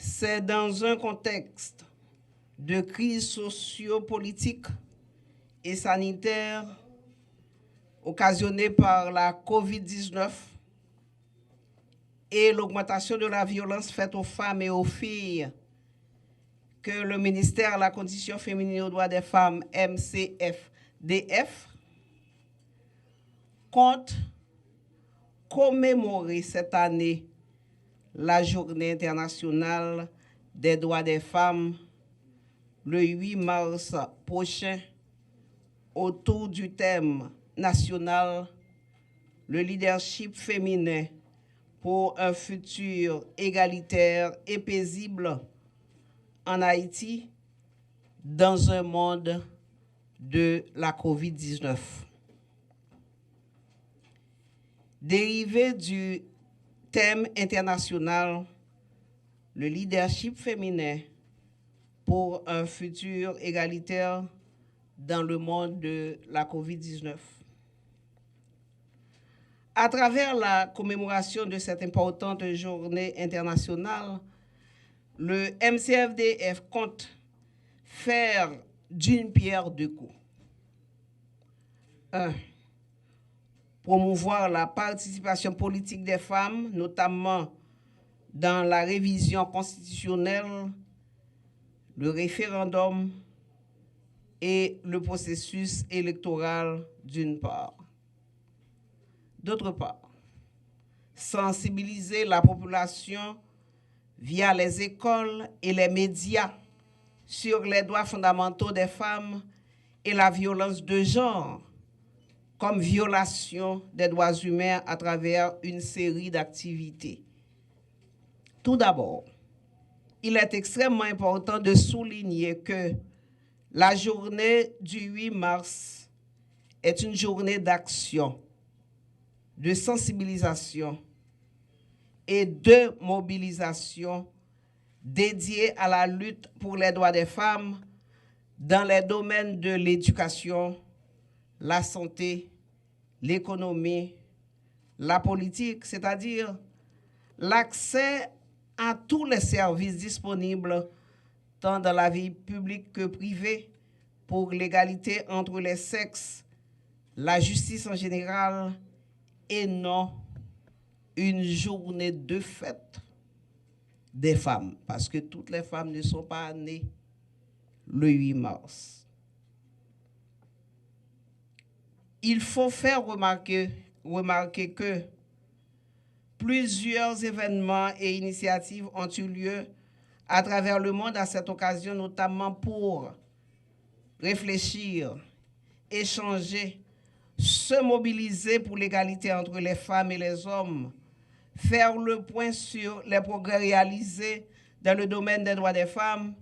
C'est dans un contexte de crise socio-politique et sanitaire occasionnée par la COVID-19 et l'augmentation de la violence faite aux femmes et aux filles que le ministère de la Condition féminine et aux droits des femmes, MCFDF, compte commémorer cette année la Journée internationale des droits des femmes le 8 mars prochain autour du thème national le leadership féminin pour un futur égalitaire et paisible en Haïti dans un monde de la COVID-19. Dérivé du thème international, le leadership féminin pour un futur égalitaire dans le monde de la COVID-19. À travers la commémoration de cette importante journée internationale, le MCFDF compte faire d'une pierre deux coups. 1. Promouvoir la participation politique des femmes, notamment dans la révision constitutionnelle, le référendum et le processus électoral d'une part. D'autre part, sensibiliser la population via les écoles et les médias sur les droits fondamentaux des femmes et la violence de genre comme violation des droits humains à travers une série d'activités. Tout d'abord, il est extrêmement important de souligner que la journée du 8 mars est une journée d'action, de sensibilisation et de mobilisation dédiée à la lutte pour les droits des femmes dans les domaines de l'éducation, la santé, l'économie, la politique, c'est-à-dire l'accès à tous les services disponibles tant dans la vie publique que privée pour l'égalité entre les sexes, la justice en général et non une journée de fête des femmes, parce que toutes les femmes ne sont pas nées le 8 mars. Il faut faire remarquer que plusieurs événements et initiatives ont eu lieu à travers le monde à cette occasion, notamment pour réfléchir, échanger, se mobiliser pour l'égalité entre les femmes et les hommes, faire le point sur les progrès réalisés dans le domaine des droits des femmes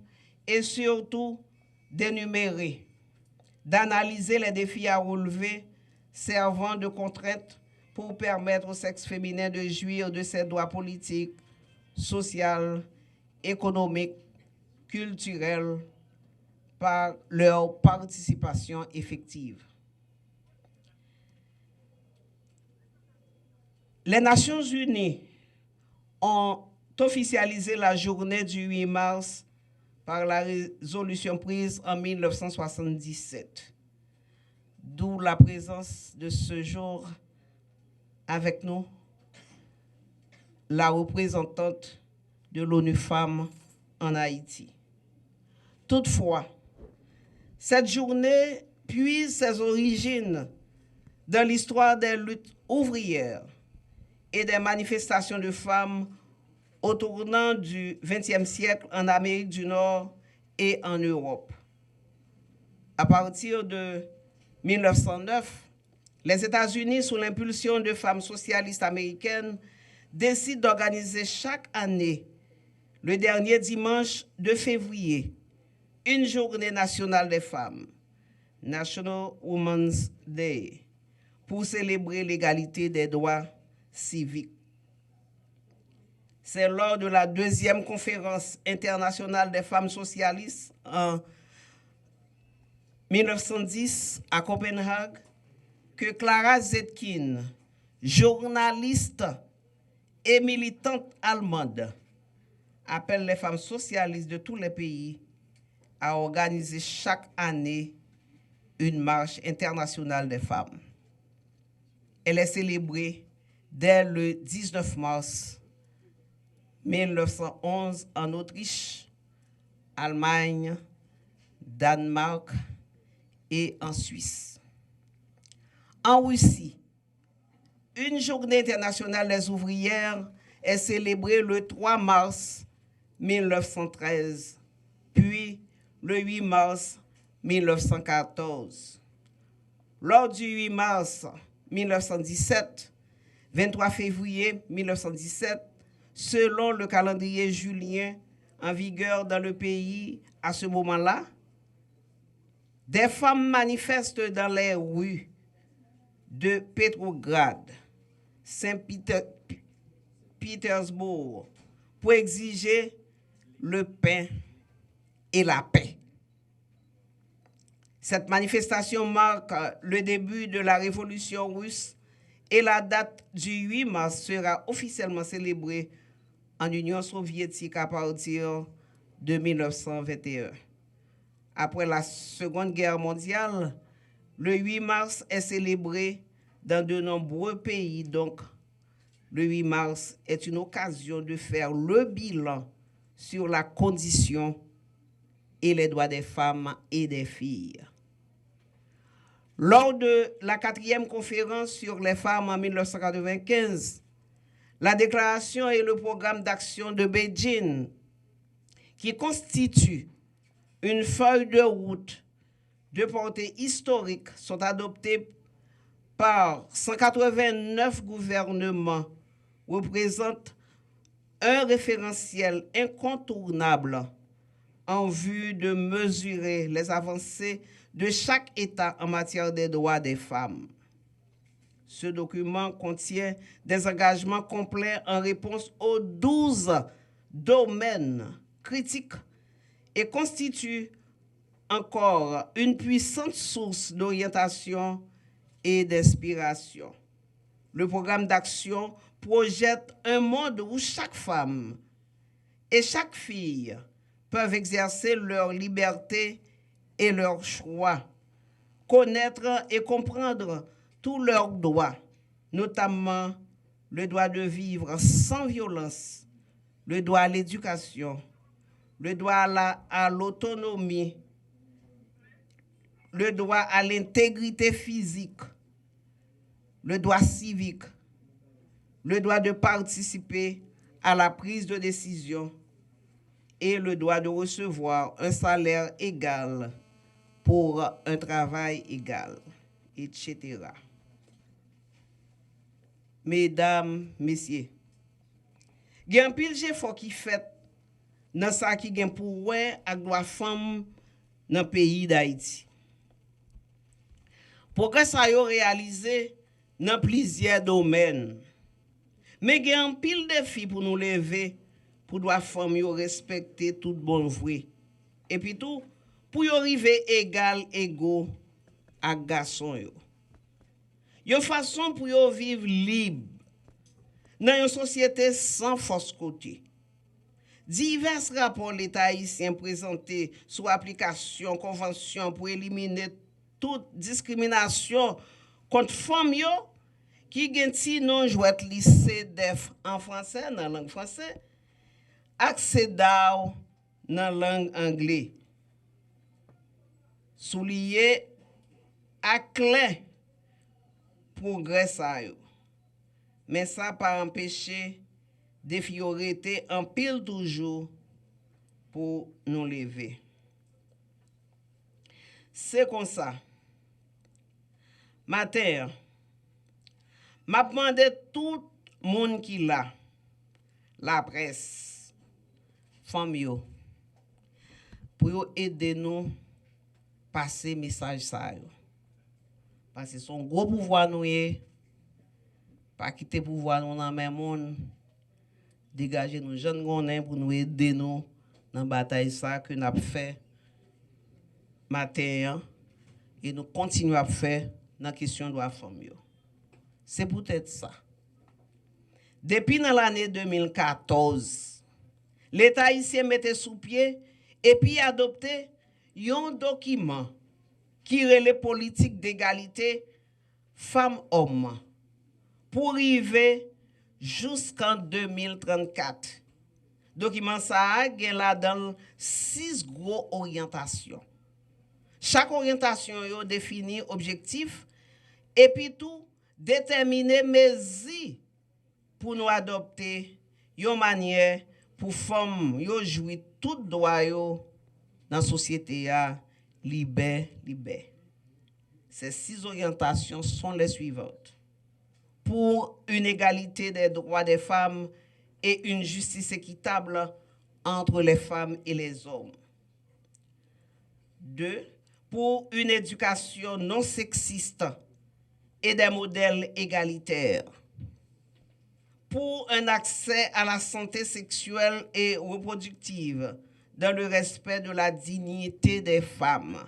et surtout d'énumérer, d'analyser les défis à relever servant de contrainte pour permettre au sexe féminin de jouir de ses droits politiques, sociaux, économiques, culturels par leur participation effective. Les Nations Unies ont officialisé la journée du 8 mars par la résolution prise en 1977, d'où la présence de ce jour avec nous, la représentante de l'ONU Femmes en Haïti. Toutefois, cette journée puise ses origines dans l'histoire des luttes ouvrières et des manifestations de femmes au tournant du XXe siècle en Amérique du Nord et en Europe. À partir de 1909, les États-Unis, sous l'impulsion de femmes socialistes américaines, décident d'organiser chaque année, le dernier dimanche de février, une journée nationale des femmes, National Women's Day, pour célébrer l'égalité des droits civiques. C'est lors de la deuxième conférence internationale des femmes socialistes en 1910 à Copenhague que Clara Zetkin, journaliste et militante allemande, appelle les femmes socialistes de tous les pays à organiser chaque année une marche internationale des femmes. Elle est célébrée dès le 19 mars 1911 en Autriche, Allemagne, Danemark et en Suisse. En Russie, une journée internationale des ouvrières est célébrée le 3 mars 1913, puis le 8 mars 1914. Lors du 8 mars 1917, 23 février 1917, selon le calendrier julien en vigueur dans le pays à ce moment-là, des femmes manifestent dans les rues de Petrograd, Saint-Pétersbourg, pour exiger le pain et la paix. Cette manifestation marque le début de la révolution russe et la date du 8 mars sera officiellement célébrée en Union soviétique à partir de 1921. Après la Seconde Guerre mondiale, le 8 mars est célébré dans de nombreux pays. Donc, le 8 mars est une occasion de faire le bilan sur la condition et les droits des femmes et des filles. Lors de la 4e conférence sur les femmes en 1995, la déclaration et le programme d'action de Beijing, qui constituent une feuille de route de portée historique, sont adoptés par 189 gouvernements, représentent un référentiel incontournable en vue de mesurer les avancées de chaque État en matière des droits des femmes. Ce document contient des engagements complets en réponse aux 12 domaines critiques et constitue encore une puissante source d'orientation et d'inspiration. Le programme d'action projette un monde où chaque femme et chaque fille peuvent exercer leur liberté et leurs choix, connaître et comprendre tous leurs droits, notamment le droit de vivre sans violence, le droit à l'éducation, le droit à l'autonomie, le droit à l'intégrité physique, le droit civique, le droit de participer à la prise de décision et le droit de recevoir un salaire égal pour un travail égal, etc. Mesdames, messieurs, il y a un pile d'efforts qui fait dans ça qui gagne pour ouais avec la femme dans le pays d'Haïti. Progrès ça yo réalisé dans plusieurs domaines. Mais il y a un pile de défis pour nous lever pour la femme yo respecter tout bon vrai. Et puis tout pour yo arriver égal égaux à garçon yo. Yon façon pour yo vivre libre dans une société sans force côté. Divers rapports l'État haïtien présentés sous application convention pour éliminer toute discrimination contre femmes yo qui gen ti non jouet lycée def en français dans langue français accès dans langue anglais soulier à clé progrès ça yo. Mais ça pas empêcher des fiorités en pile toujours pour nous lever. C'est comme ça. Matin, m'a demandé tout le monde qui là, la presse, famille, pour aider nous passer message ça. Parce que son gros pouvoir nous est pas quitter pouvoir nous dans même monde, dégager nos jeunes gonnes pour nous aider nous dans la bataille ça que nous avons fait matin et nous continuons à faire dans la question de la femme. C'est peut-être ça. Depuis l'année 2014, l'État haïtien mettait sous pied et puis adopté un document qui relève politique d'égalité femmes-hommes pour arriver jusqu'en 2034. Document ça a là dans 6 gros orientations. Chaque orientation yo définit objectif et puis tout déterminer mesures pour nous adopter une manière pour femmes yo jouir tout droit yo dans société ya libère. Ces 6 orientations sont les suivantes. Pour une égalité des droits des femmes et une justice équitable entre les femmes et les hommes. 2. Pour une éducation non sexiste et des modèles égalitaires. Pour un accès à la santé sexuelle et reproductive dans le respect de la dignité des femmes.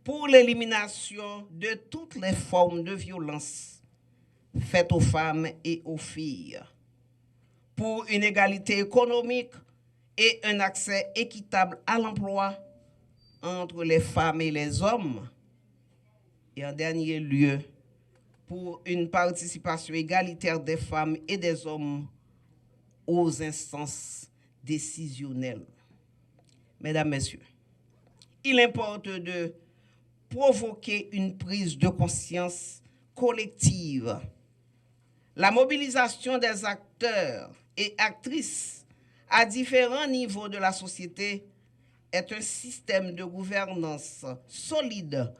Pour l'élimination de toutes les formes de violence faites aux femmes et aux filles. Pour une égalité économique et un accès équitable à l'emploi entre les femmes et les hommes. Et en dernier lieu, pour une participation égalitaire des femmes et des hommes aux instances décisionnelles. Mesdames, Messieurs, il importe de provoquer une prise de conscience collective. La mobilisation des acteurs et actrices à différents niveaux de la société est un système de gouvernance solide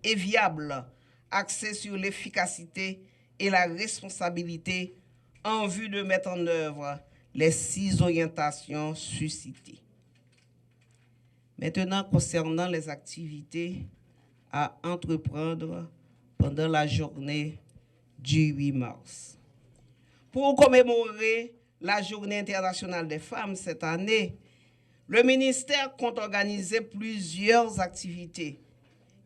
et viable, axé sur l'efficacité et la responsabilité en vue de mettre en œuvre les 6 orientations suscitées. Maintenant, concernant les activités à entreprendre pendant la journée du 8 mars. Pour commémorer la Journée internationale des femmes cette année, le ministère compte organiser plusieurs activités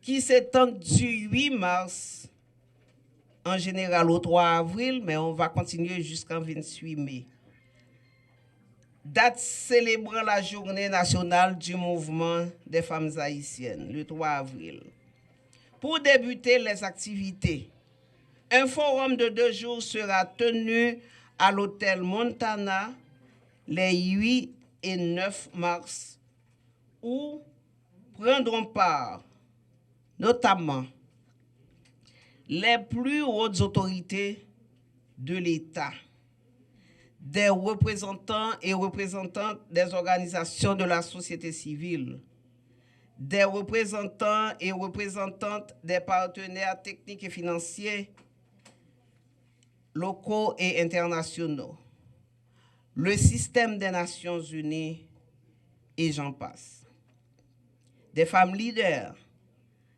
qui s'étendent du 8 mars, en général au 3 avril, mais on va continuer jusqu'en 28 mai. Date célébrant la Journée nationale du mouvement des femmes haïtiennes, le 3 avril. Pour débuter les activités, un forum de 2 jours sera tenu à l'hôtel Montana les 8 et 9 mars, où prendront part notamment les plus hautes autorités de l'État, des représentants et représentantes des organisations de la société civile, des représentants et représentantes des partenaires techniques et financiers locaux et internationaux, le système des Nations Unies et j'en passe. Des femmes leaders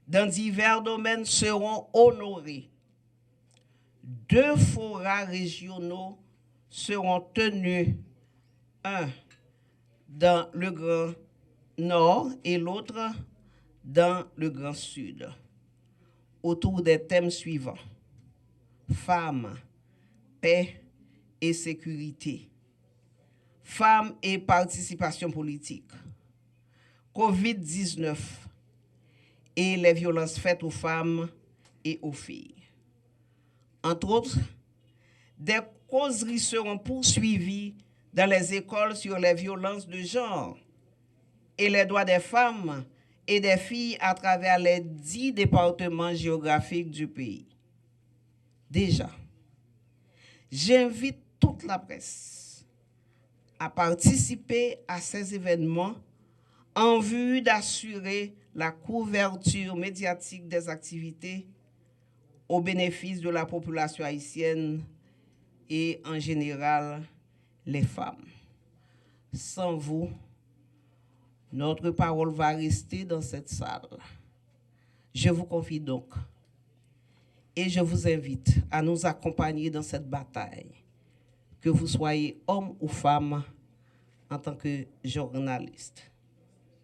dans divers domaines seront honorées. 2 forats régionaux seront tenus, un dans le Grand Nord et l'autre dans le Grand Sud, autour des thèmes suivants: femmes, paix et sécurité, femmes et participation politique, COVID-19 et les violences faites aux femmes et aux filles. Entre autres, des causeries seront poursuivies dans les écoles sur les violences de genre et les droits des femmes et des filles à travers les 10 départements géographiques du pays. Déjà, j'invite toute la presse à participer à ces événements en vue d'assurer la couverture médiatique des activités au bénéfice de la population haïtienne et en général les femmes. Sans vous, notre parole va rester dans cette salle. Je vous confie donc et je vous invite à nous accompagner dans cette bataille, que vous soyez homme ou femme en tant que journaliste.